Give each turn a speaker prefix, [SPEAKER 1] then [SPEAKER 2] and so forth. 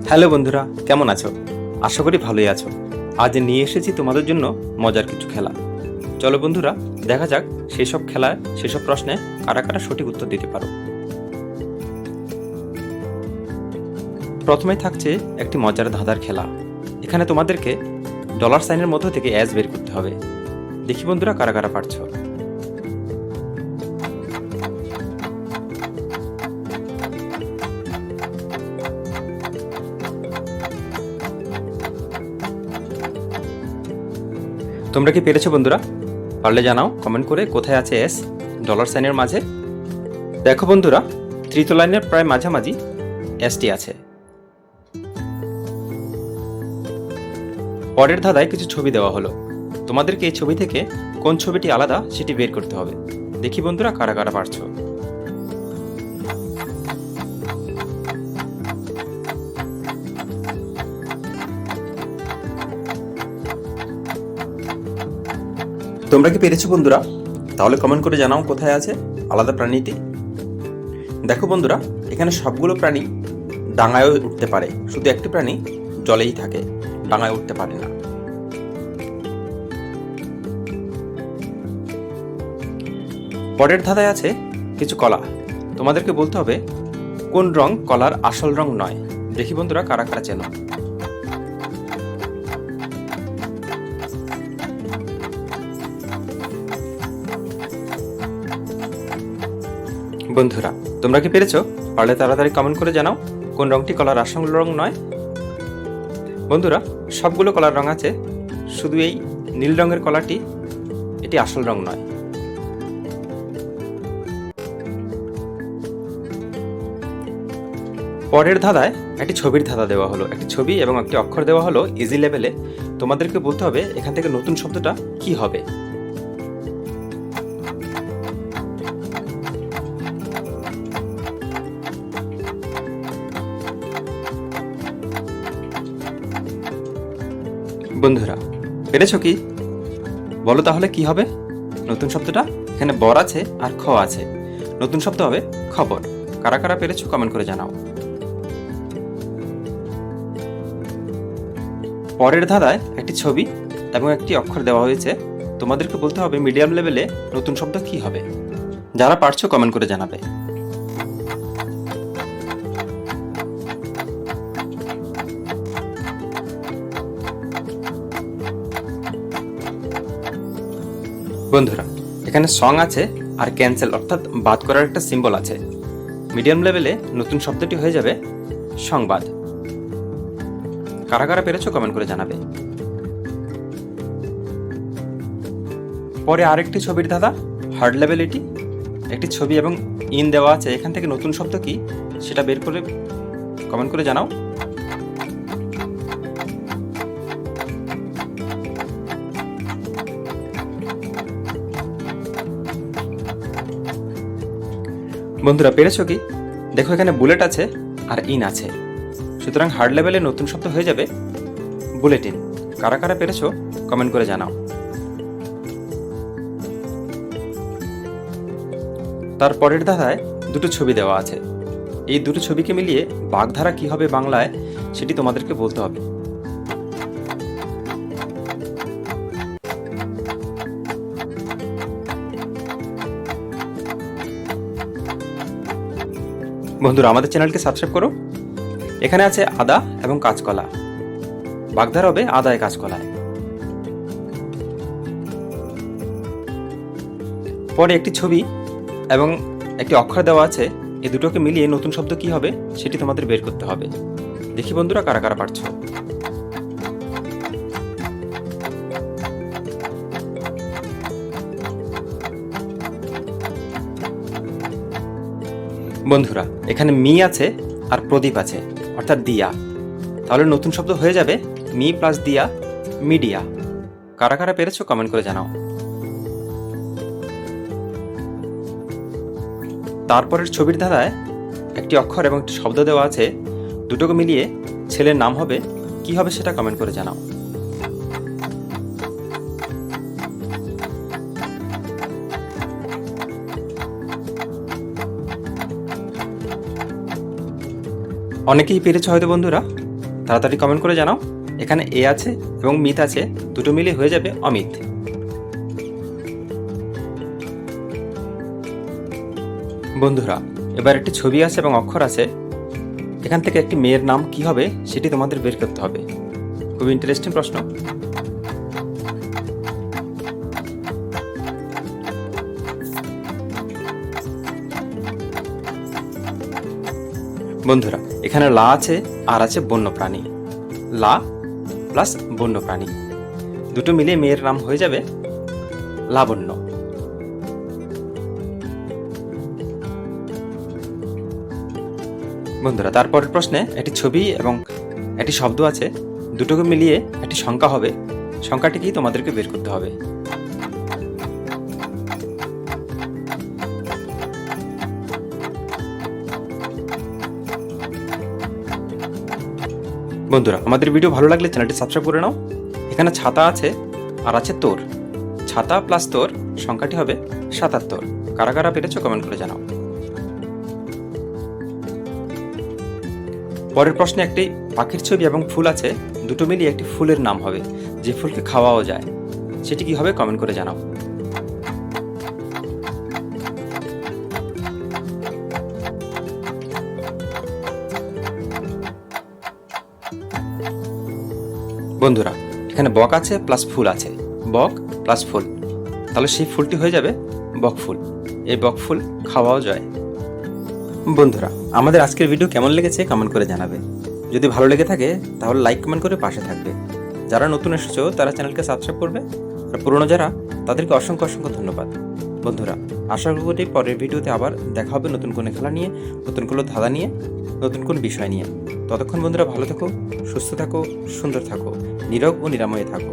[SPEAKER 1] Hello বন্ধুরা, কেমন আছো? আশা করি ভালোই আছো। আজ নিয়ে এসেছি তোমাদের জন্য মজার কিছু খেলা। চলো বন্ধুরা, দেখা যাক সেসব খেলায় সেসব প্রশ্নে কারা কারা সঠিক উত্তর দিতে পারো। প্রথমেই থাকছে একটি মজার ধাঁধার খেলা। এখানে তোমাদেরকে ডলার সাইনের মধ্য থেকে অ্যাজ বের করতে হবে। দেখি বন্ধুরা কারা কারা পারছো। তোমরা কি পেরেছো বন্ধুরা? পারলে জানাও কমেন্ট করে কোথায় আছে এস ডলার সাইনের মাঝে। দেখো বন্ধুরা, তৃতীয় লাইনের প্রায় মাঝামাঝি এসটি আছে। পরের ধাঁধায় কিছু ছবি দেওয়া হলো। তোমাদেরকে এই ছবি থেকে কোন ছবিটি আলাদা সেটি বের করতে হবে। দেখি বন্ধুরা কারা কারা পারছো। তোমরা কি পেরেছো বন্ধুরা? তাহলে কমেন্ট করে জানাও কোথায় আছে আলাদা প্রাণীটি। দেখো বন্ধুরা, এখানে সবগুলো প্রাণী ডাঙায় উঠতে পারে, শুধু একটি প্রাণী জলেই থাকে, ডাঙায় উঠতে পারে না। পরের ধাঁধায় আছে কিছু কলা। তোমাদেরকে বলতে হবে কোন রং কলার আসল রং নয়। দেখি বন্ধুরা কারা কারা চেনো। বন্ধুরা, তোমরা কি পেরেছো? পারলে তাড়াতাড়ি কমেন্ট করে জানাও কোন রংটি কলার আসল রং নয়। বন্ধুরা, সবগুলো কলার রং আছে, শুধু এই নীল রঙের কলাটি এটি আসল রং নয়। পরের ধাঁধায় একটি ছবির ধাঁধা দেওয়া হলো। একটি ছবি এবং একটি অক্ষর দেওয়া হলো ইজি লেভেলে। তোমাদেরকে বলতে হবে এখান থেকে নতুন শব্দটা কি হবে। বন্ধুরা, পেরেছো কি? বলো তাহলে কি হবে নতুন শব্দটা? এখানে বর আছে আর খ আছে, নতুন শব্দ হবে খবর। কারা কারা পেরেছো কমেন্ট করে জানাও। পরের ধাঁধায় একটি ছবি এবং একটি অক্ষর দেওয়া হয়েছে। তোমাদেরকে বলতে হবে মিডিয়াম লেভেলে নতুন শব্দ কি হবে। যারা পারছো কমেন্ট করে জানাবে। বন্ধুরা, এখানে সং আছে আর ক্যান্সেল অর্থাৎ বাদ করার একটা সিম্বল আছে। মিডিয়াম লেভেলে নতুন শব্দটি হয়ে যাবে সংবাদ। কারা কারা পেরেছো কমেন্ট করে জানাবে। পরে আরেকটি ছবির ধাঁধা, হার্ড লেভেল। এটি একটি ছবি এবং ইন দেওয়া আছে। এখান থেকে নতুন শব্দ কি সেটা বের করে কমেন্ট করে জানাও। বন্ধুরা, পেরেছো কি? দেখো এখানে বুলেট আছে আর ইন আছে, সুতরাং হার্ড লেভেলে নতুন শব্দ হয়ে যাবে বুলেটিন। কারা কারা পেরেছো কমেন্ট করে জানাও। তার পরের ধাঁধায় দুটো ছবি দেওয়া আছে। এই দুটো ছবিকে মিলিয়ে বাগধারা কি হবে বাংলায় সেটি তোমাদেরকে বলতে হবে। বন্ধুরা, আমাদের চ্যানেলকে সাবস্ক্রাইব করো। এখানে আছে আদা এবং কাঁচকলা, বাগধারা হবে আদায় কাঁচকলায়। পরে একটি ছবি এবং একটি অক্ষর দেওয়া আছে। এই দুটোকে মিলিয়ে নতুন শব্দ কি হবে সেটি তোমাদের বের করতে হবে। দেখি বন্ধুরা কারা কারা পারছো। বন্ধুরা, এখানে মি আছে আর প্রদীপ আছে অর্থাৎ দিয়া। তাহলে নতুন শব্দ হয়ে যাবে মি প্লাস দিয়া, মিডিয়া। কারা কারা পেরেছো কমেন্ট করে জানাও। তারপরের ছবির ধাঁধায় একটি অক্ষর এবং একটি শব্দ দেওয়া আছে। দুটোকে মিলিয়ে ছেলের নাম হবে, কি হবে সেটা কমেন্ট করে জানাও। অনেকেই পেরেছো হয়তো বন্ধুরা। তাড়াতাড়ি কমেন্ট করে জানাও। এখানে এ আছে এবং মিত আছে, দুটো মিলে হয়ে যাবে অমিত। বন্ধুরা, এবার একটি ছবি আছে এবং অক্ষর আছে, এখান থেকে একটি মেয়ের নাম কি হবে সেটি তোমাদের বের করতে হবে। খুবই ইন্টারেস্টিং প্রশ্ন। বন্ধুরা, এখানে লা আছে আর আছে বন্যপ্রাণী। লা প্লাস বন্যপ্রাণী, দুটো মিলে মেয়ের নাম হয়ে যাবে লাবণ্য। বন্ধুরা, তারপরের প্রশ্নে একটি ছবি এবং একটি শব্দ আছে, দুটোকে মিলিয়ে একটি সংখ্যা হবে, সংখ্যাটি কি তোমাদেরকে বের করতে হবে। বন্ধুরা, আমাদের ভিডিও ভালো লাগলে চ্যানেলটি সাবস্ক্রাইব করে নাও। এখানে ছাতা আছে আর আছে তোর, ছাতা প্লাস তোর সংখ্যাটি হবে ৭৭। কারা কারা পেরেছো কমেন্ট করে জানাও। পরের প্রশ্নে একটি পাখির ছবি এবং ফুল আছে, দুটো মিলিয়ে একটি ফুলের নাম হবে, যে ফুলকে খাওয়াও যায়, সেটি কি হবে কমেন্ট করে জানাও। বন্ধুরা, এখানে বক আছে প্লাস ফুল আছে, বক প্লাস ফুল, তাহলে সেই ফুলটি হয়ে যাবে বক ফুল। এই বক ফুল খাওয়াও যায়। বন্ধুরা, আমাদের আজকের ভিডিও কেমন লেগেছে কমেন্ট করে জানাবে। যদি ভালো লেগে থাকে তাহলে লাইক কমেন্ট করে পাশে থাকবে। যারা নতুন এসেছো তারা চ্যানেলকে সাবস্ক্রাইব করবে, আর পুরনো যারা তাদেরকে অসংখ্য অসংখ্য ধন্যবাদ। বন্ধুরা, আশা করি পরের ভিডিওতে আবার দেখা হবে নতুন কোনো খেলা নিয়ে, নতুন কোনো ধাঁধা নিয়ে, নতুন কোন বিষয় নিয়ে। ততক্ষণ বন্ধুরা ভালো থাকো, সুস্থ থাকো, সুন্দর থাকো, নীরব ও নিরাময়ে থাকো।